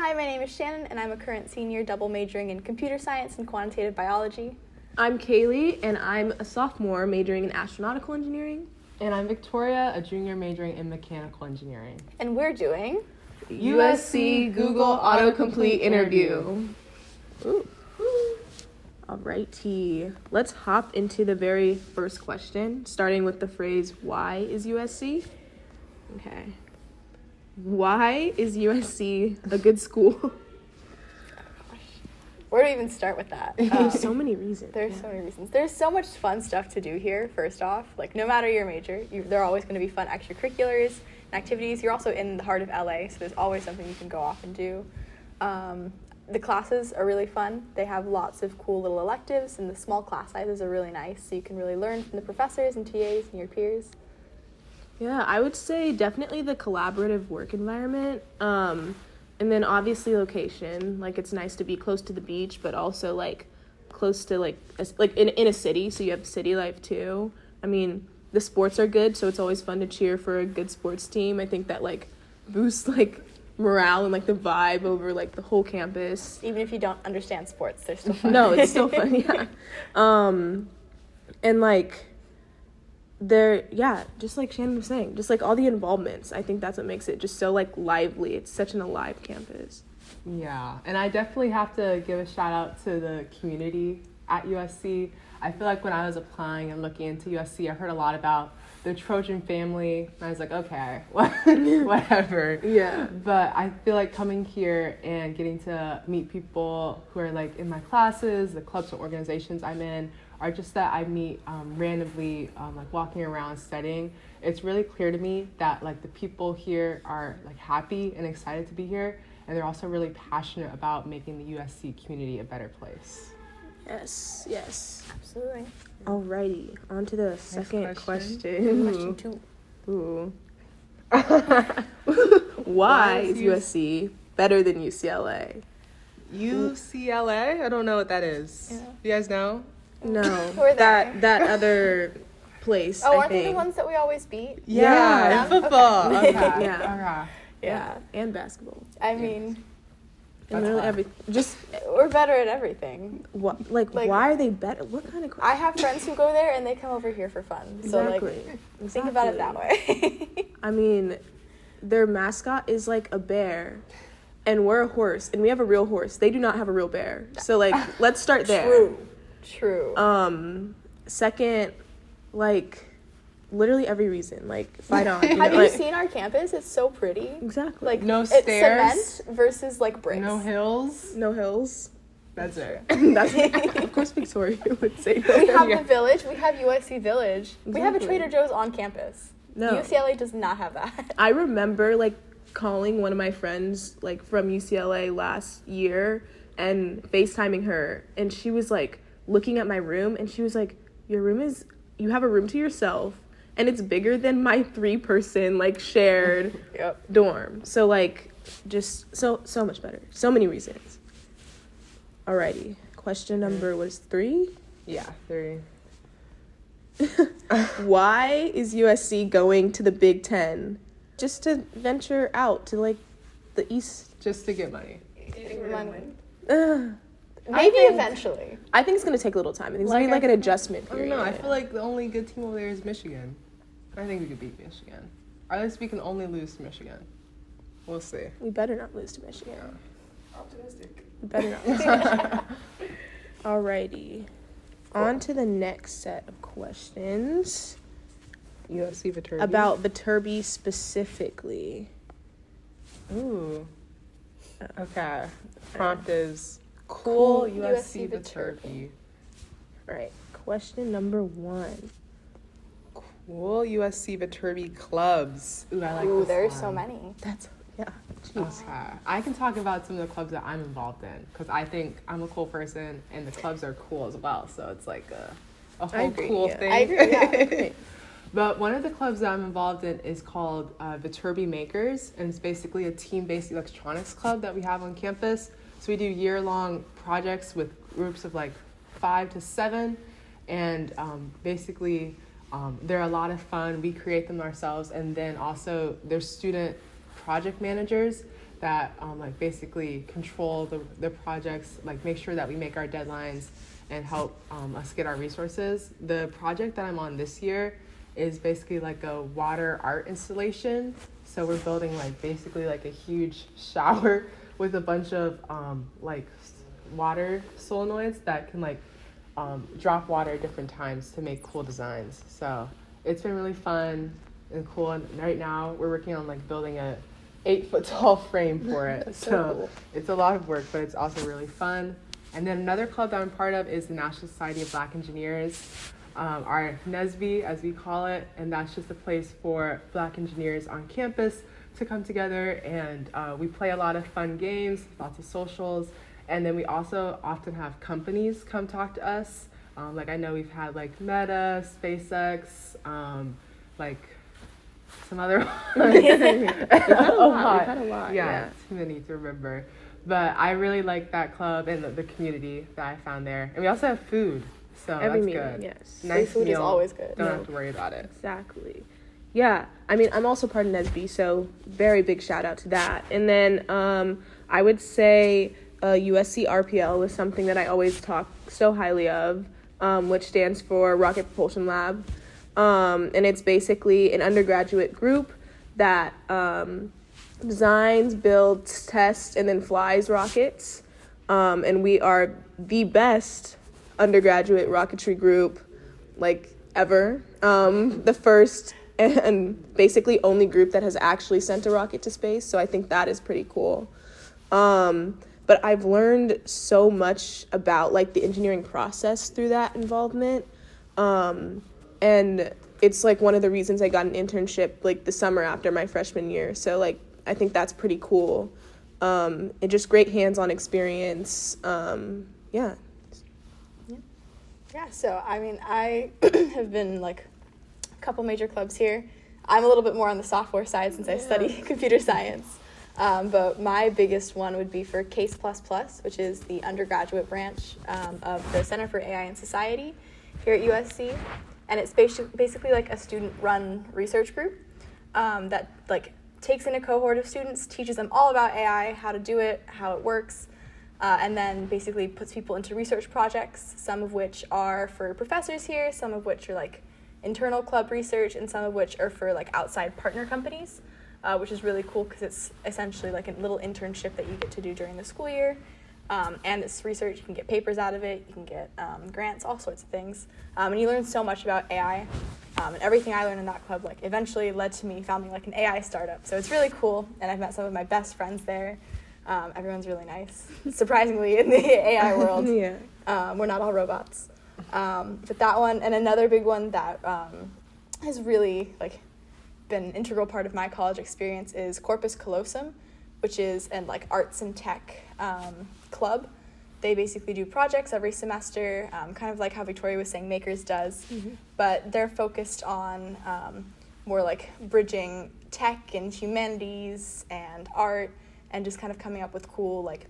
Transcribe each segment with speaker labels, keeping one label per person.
Speaker 1: Hi, my name is Shannon, and I'm a current senior double majoring in computer science and quantitative biology.
Speaker 2: I'm Kaleigh, and I'm a sophomore majoring in astronautical engineering.
Speaker 3: And I'm Victoria, a junior majoring in mechanical engineering.
Speaker 1: And we're doing
Speaker 2: USC Google Autocomplete interview. Ooh. Alrighty, let's hop into the very first question, starting with the phrase, why is USC? Okay. Why is USC a good school?
Speaker 1: Where do we even start with that?
Speaker 2: There's so many reasons.
Speaker 1: There's so many reasons. There's so much fun stuff to do here, first off. Like, no matter your major, there are always going to be fun extracurriculars and activities. You're also in the heart of LA, so there's always something you can go off and do. The classes are really fun. They have lots of cool little electives, and the small class sizes are really nice, so you can really learn from the professors and TAs and your peers.
Speaker 2: Yeah, I would say definitely the collaborative work environment. And then obviously location. Like, it's nice to be close to the beach, but also like close to like in a city, so you have city life too. I mean, the sports are good, so it's always fun to cheer for a good sports team. I think that like boosts like morale and like the vibe over like the whole campus.
Speaker 1: Even if you don't understand sports, they're still fun.
Speaker 2: No, it's still fun, yeah. And like just like Shannon was saying, just like all the involvements, I think that's what makes it just so like lively. It's such an alive campus.
Speaker 3: Yeah, and I definitely have to give a shout out to the community at USC. I feel like when I was applying and looking into USC, I heard a lot about the Trojan family, and I was like, okay, whatever.
Speaker 2: Yeah.
Speaker 3: But I feel like coming here and getting to meet people who are like in my classes, the clubs and organizations I'm in, or just that I meet randomly, like walking around studying, it's really clear to me that like the people here are like happy and excited to be here, and they're also really passionate about making the USC community a better place.
Speaker 2: Yes.
Speaker 1: Absolutely.
Speaker 2: Alrighty, on to the second
Speaker 3: question.
Speaker 1: Question 2.
Speaker 2: Ooh. Why is USC better than UCLA?
Speaker 3: UCLA? I don't know what that is.
Speaker 1: Yeah.
Speaker 3: You guys know?
Speaker 2: No,
Speaker 1: Who are they?
Speaker 2: that other place.
Speaker 1: Oh,
Speaker 2: I
Speaker 1: aren't they
Speaker 2: think.
Speaker 1: the ones that we always beat?
Speaker 2: Yeah.
Speaker 3: in football.
Speaker 1: Okay.
Speaker 3: Okay.
Speaker 2: Yeah.
Speaker 1: Yeah.
Speaker 2: And basketball.
Speaker 1: I mean,
Speaker 2: And
Speaker 3: That's
Speaker 2: really
Speaker 3: fine.
Speaker 2: everything. Just
Speaker 1: we're better at everything.
Speaker 2: what?
Speaker 1: Like-
Speaker 2: why are they better? What kind of?
Speaker 1: I have friends who go there and they come over here for fun. So
Speaker 2: Exactly.
Speaker 1: like, think about it that way.
Speaker 2: I mean, their mascot is like a bear, and we're a horse, and we have a real horse. They do not have a real bear. So like, let's start there.
Speaker 1: True.
Speaker 2: Second, like, literally every reason. Like, fight on.
Speaker 1: Have you
Speaker 2: like,
Speaker 1: seen our campus? It's so pretty.
Speaker 2: Exactly.
Speaker 1: Like,
Speaker 3: No
Speaker 1: it's
Speaker 3: stairs.
Speaker 1: cement versus like bricks.
Speaker 3: No hills.
Speaker 2: no hills.
Speaker 3: That's it.
Speaker 2: That's of course Victoria would say that.
Speaker 1: We have
Speaker 3: Yeah.
Speaker 1: the village. We have USC Village. We have a
Speaker 2: Exactly.
Speaker 1: Trader Joe's on campus.
Speaker 2: No.
Speaker 1: UCLA does not have that.
Speaker 2: I remember like calling one of my friends like from UCLA last year and FaceTiming her, and she was like looking at my room, and she was like, you have a room to yourself, and it's bigger than my 3-person like shared
Speaker 1: Yep.
Speaker 2: dorm. So like just so much better. So many reasons. Alrighty. Question number was 3.
Speaker 3: Yeah, 3.
Speaker 2: Why is USC going to the Big Ten? Just to venture out to like the East.
Speaker 3: Just to get money.
Speaker 2: Ugh.
Speaker 1: Maybe
Speaker 3: think-
Speaker 1: eventually.
Speaker 2: I think it's gonna take a little time. I think it's gonna be like an adjustment
Speaker 3: I don't
Speaker 2: period.
Speaker 3: know. I feel like the only good team over there is Michigan. I think we could beat Michigan. Or at least we can only lose to Michigan. We'll see.
Speaker 2: We better not lose to Michigan.
Speaker 3: Optimistic.
Speaker 2: We better not lose to Michigan. Alrighty. On to the next set of questions
Speaker 3: USC Viterbi.
Speaker 2: about Viterbi specifically.
Speaker 3: Ooh. Okay. Prompt is cool USC Viterbi.
Speaker 2: Alright. Question number 1.
Speaker 3: Cool USC Viterbi clubs. Ooh, I like
Speaker 1: Ooh,
Speaker 3: this
Speaker 1: there's
Speaker 3: one.
Speaker 1: so many.
Speaker 2: That's jeez.
Speaker 3: Okay. I can talk about some of the clubs that I'm involved in because I think I'm a cool person and the clubs are cool as well. So it's like a whole
Speaker 2: agree,
Speaker 3: cool
Speaker 2: yeah.
Speaker 3: thing.
Speaker 1: I agree, yeah.
Speaker 3: But one of the clubs that I'm involved in is called Viterbi Majors, and it's basically a team-based electronics club that we have on campus. So we do year-long projects with groups of like 5 to 7, and basically they're a lot of fun. We create them ourselves, and then also there's student project managers that like basically control the projects, like make sure that we make our deadlines and help us get our resources. The project that I'm on this year is basically like a water art installation. So we're building like basically like a huge shower with a bunch of like water solenoids that can like drop water at different times to make cool designs. So it's been really fun and cool. And right now we're working on like building a 8-foot tall frame for it.
Speaker 2: So cool.
Speaker 3: It's a lot of work, but it's also really fun. And then another club that I'm part of is the National Society of Black Engineers, our NSBE as we call it, and that's just a place for Black engineers on campus to come together, and we play a lot of fun games, lots of socials, and then we also often have companies come talk to us. Like I know we've had like Meta, SpaceX, like some other ones.
Speaker 2: We've had a lot.
Speaker 3: Yeah, too many to remember. But I really like that club and the community that I found there. And we also have food, so
Speaker 2: Every
Speaker 3: that's
Speaker 2: meeting,
Speaker 3: good.
Speaker 2: yes.
Speaker 3: Nice
Speaker 1: Food
Speaker 3: meal.
Speaker 1: is always good.
Speaker 3: Don't have to worry about it.
Speaker 2: Exactly. Yeah, I mean, I'm also part of NSBE, so very big shout out to that. And then I would say USC RPL is something that I always talk so highly of, which stands for Rocket Propulsion Lab. And it's basically an undergraduate group that designs, builds, tests, and then flies rockets. And we are the best undergraduate rocketry group, like, ever. The first and basically only group that has actually sent a rocket to space, so I think that is pretty cool. But I've learned so much about, like, the engineering process through that involvement. And it's, like, one of the reasons I got an internship, like, the summer after my freshman year. So, like, I think that's pretty cool. And just great hands-on experience. Yeah.
Speaker 1: Yeah, so, I mean, I have been, like, a couple major clubs here. I'm a little bit more on the software side since I study computer science. But my biggest one would be for CASE++, which is the undergraduate branch of the Center for AI and Society here at USC. And it's basically like a student-run research group that like takes in a cohort of students, teaches them all about AI, how to do it, how it works, and then basically puts people into research projects, some of which are for professors here, some of which are like internal club research, and some of which are for like outside partner companies, which is really cool because it's essentially like a little internship that you get to do during the school year. And it's research, you can get papers out of it, you can get grants, all sorts of things. And you learn so much about AI. And everything I learned in that club like eventually led to me founding like an AI startup. So it's really cool, and I've met some of my best friends there. Everyone's really nice, surprisingly, in the AI world.
Speaker 2: Yeah.
Speaker 1: We're not all robots. But that one, and another big one that has really like been an integral part of my college experience is Corpus Callosum, which is an like arts and tech club. They basically do projects every semester, kind of like how Victoria was saying Makers does, but they're focused on more like bridging tech and humanities and art, and just kind of coming up with cool like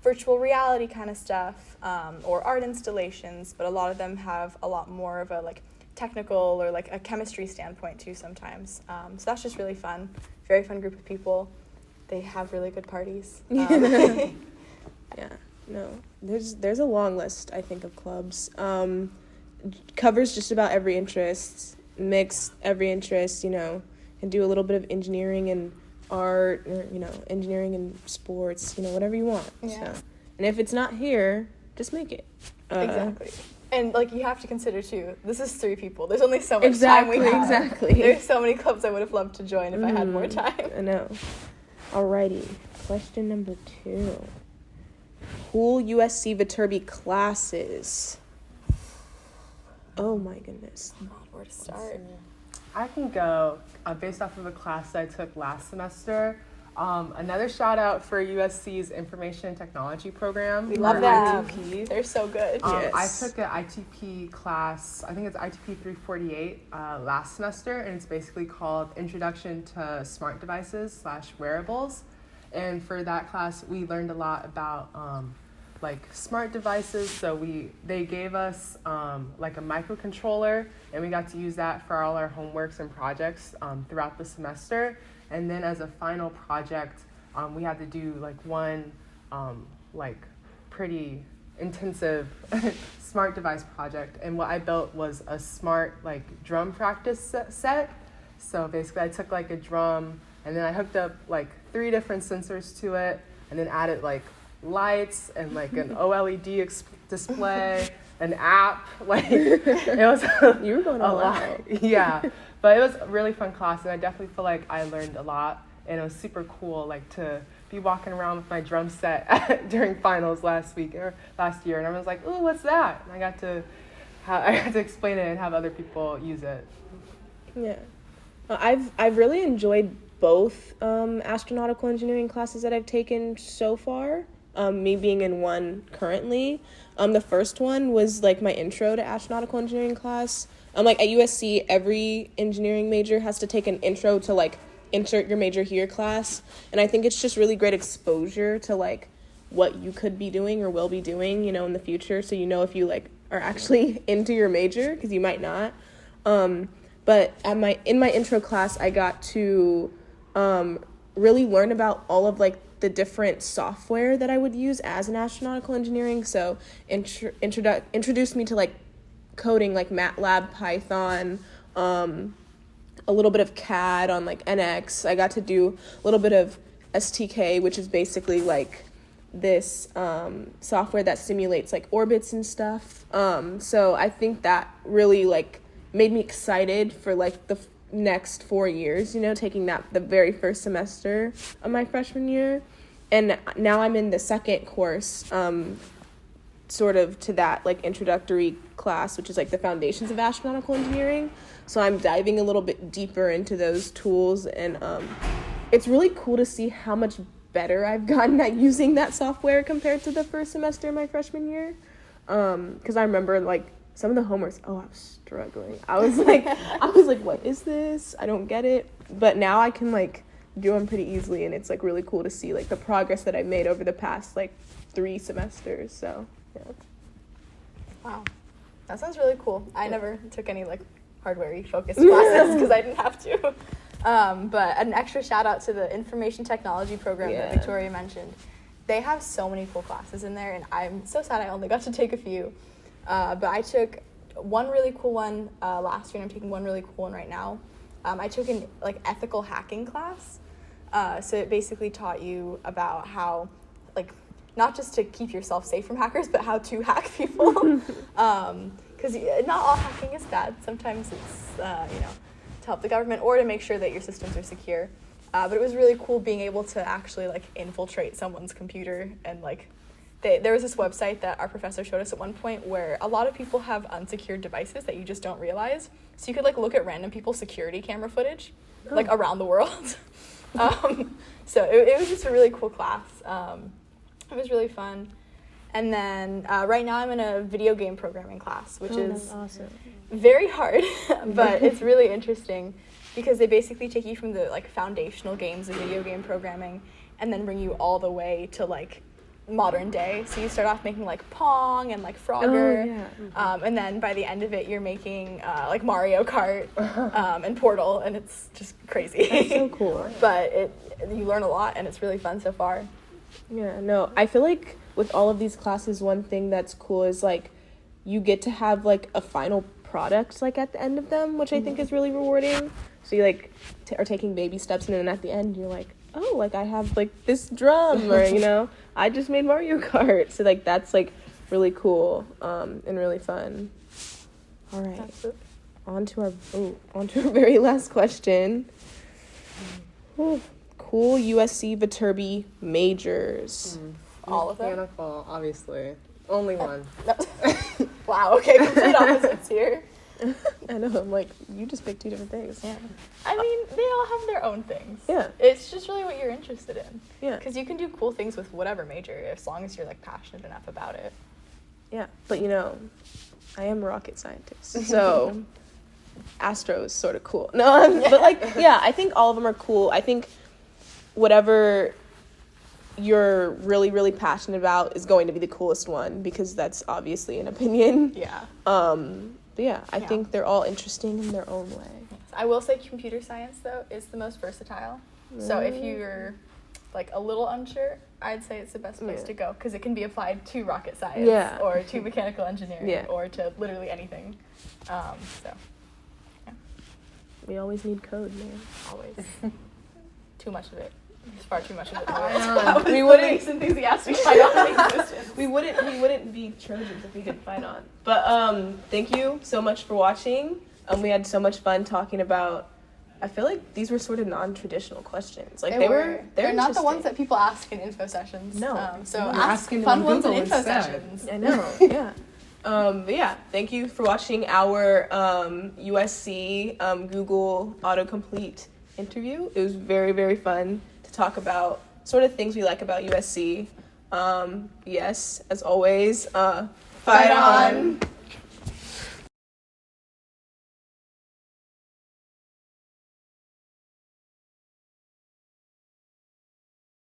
Speaker 1: virtual reality kind of stuff, or art installations, but a lot of them have a lot more of a like technical or like a chemistry standpoint too sometimes. So that's just really fun, very fun group of people. They have really good parties.
Speaker 2: Yeah, no, there's a long list, I think, of clubs. Covers just about every interest, mix every interest, you know, and do a little bit of engineering and art, or, you know, engineering and sports, you know, whatever you want.
Speaker 1: Yeah.
Speaker 2: So. And if it's not here, just make it.
Speaker 1: Exactly. And, like, you have to consider, too, this is 3 people. There's only so much time we have.
Speaker 2: Exactly.
Speaker 1: There's so many clubs I would have loved to join if I had more time.
Speaker 2: I know. Alrighty. Question number 2. Cool USC Viterbi classes. Oh, my goodness.
Speaker 1: Where to start?
Speaker 3: I can go based off of a class that I took last semester. Another shout out for USC's Information and Technology program.
Speaker 1: We love
Speaker 3: or
Speaker 1: them.
Speaker 3: ITP.
Speaker 1: They're so good.
Speaker 2: Yes.
Speaker 3: I took an ITP class, I think it's ITP 348 last semester, and it's basically called Introduction to Smart Devices / Wearables. And for that class, we learned a lot about like smart devices. So they gave us like a microcontroller, and we got to use that for all our homeworks and projects throughout the semester. And then as a final project, we had to do like one like pretty intensive smart device project, and what I built was a smart like drum practice set. So basically I took like a drum and then I hooked up like 3 different sensors to it, and then added like lights and like an OLED display, an app. Like it was
Speaker 2: You were going all
Speaker 3: lot.
Speaker 2: out.
Speaker 3: Yeah, but it was a really fun class, and I definitely feel like I learned a lot, and it was super cool like to be walking around with my drum set during finals last year, and everyone's like, "Ooh, what's that?" And I got to explain it and have other people use it.
Speaker 2: Yeah, I've really enjoyed both astronautical engineering classes that I've taken so far. Me being in one currently. The first one was like my intro to astronautical engineering class. Like at USC, every engineering major has to take an intro to like insert your major here class, and I think it's just really great exposure to like what you could be doing or will be doing, you know, in the future, so you know if you like are actually into your major, because you might not. But in my intro class, I got to really learn about all of like the different software that I would use as an astronautical engineering. So introduced me to like coding, like MATLAB, Python, a little bit of CAD on like NX. I got to do a little bit of STK, which is basically like this software that simulates like orbits and stuff. So I think that really like made me excited for like the next 4 years, you know, taking that the very first semester of my freshman year. And now I'm in the second course, sort of to that like introductory class, which is like the foundations of astronautical engineering. So I'm diving a little bit deeper into those tools, and it's really cool to see how much better I've gotten at using that software compared to the first semester of my freshman year. Because I remember like some of the homeworks, I was struggling. I was like, what is this? I don't get it. But now I can like do them pretty easily, and it's like really cool to see like the progress that I've made over the past like 3 semesters. So yeah.
Speaker 1: Wow, that sounds really cool. I never took any like hardware-y focused classes because I didn't have to. But an extra shout out to the information technology program that Victoria mentioned. They have so many cool classes in there, and I'm so sad I only got to take a few. But I took one really cool one last year, and I'm taking one really cool one right now. I took an like ethical hacking class. So it basically taught you about how, like, not just to keep yourself safe from hackers, but how to hack people. Because not all hacking is bad. Sometimes it's, you know, to help the government or to make sure that your systems are secure. But it was really cool being able to actually, like, infiltrate someone's computer. And, like, there was this website that our professor showed us at one point where a lot of people have unsecured devices that you just don't realize. So you could, like, look at random people's security camera footage, like, around the world. So it was just a really cool class. It was really fun. And then right now I'm in a video game programming class, which is
Speaker 2: awesome.
Speaker 1: Very hard, but it's really interesting because they basically take you from the like foundational games of video game programming and then bring you all the way to like modern day. So you start off making like Pong and like Frogger, and then by the end of it you're making like Mario Kart and Portal, and it's just crazy.
Speaker 2: That's so cool.
Speaker 1: But you learn a lot, and it's really fun so far.
Speaker 2: Yeah, no, I feel like with all of these classes, one thing that's cool is like you get to have like a final product like at the end of them, which I think is really rewarding. So you like are taking baby steps, and then at the end you're like, oh, like I have like this drum, or you know, I just made Mario Kart. So like that's like really cool and really fun. All right, on to our very last question. Ooh. Cool USC Viterbi Majors.
Speaker 1: All of them?
Speaker 3: Mechanical, obviously. Only one.
Speaker 1: Wow, okay, complete opposites here.
Speaker 2: I know, I'm like, you just picked 2 different things.
Speaker 1: Yeah. I mean, they all have their own things.
Speaker 2: Yeah.
Speaker 1: It's just really what you're interested in.
Speaker 2: Yeah.
Speaker 1: Because you can do cool things with whatever major, as long as you're, like, passionate enough about it.
Speaker 2: Yeah, but you know, I am a rocket scientist, so astro is sort of cool. No, but like, yeah, I think all of them are cool. I think whatever you're really, really passionate about is going to be the coolest one, because that's obviously an opinion.
Speaker 1: Yeah.
Speaker 2: But yeah, I think they're all interesting in their own way.
Speaker 1: I will say computer science, though, is the most versatile. So if you're like a little unsure, I'd say it's the best place to go because it can be applied to rocket science
Speaker 2: Yeah.
Speaker 1: or to mechanical engineering
Speaker 2: Yeah.
Speaker 1: or to literally anything. So
Speaker 2: We always need code, man.
Speaker 1: always too much of it. There's far too much of it.
Speaker 3: know.
Speaker 1: We wouldn't enthusiastic
Speaker 2: We wouldn't be Trojans if we didn't fight on. But thank you so much for watching. We had so much fun talking about. I feel like these were sort of non-traditional questions. Like
Speaker 1: they're not the ones
Speaker 2: interesting.
Speaker 1: that people ask in info sessions.
Speaker 2: No.
Speaker 1: So
Speaker 3: You're
Speaker 1: ask
Speaker 3: asking
Speaker 1: fun
Speaker 3: on
Speaker 1: ones in
Speaker 3: Google
Speaker 1: info
Speaker 3: instead.
Speaker 1: sessions.
Speaker 2: I know. Yeah. But yeah, thank you for watching our USC Google Autocomplete interview. It was very, very fun to talk about sort of things we like about USC. Yes, as always, fight on.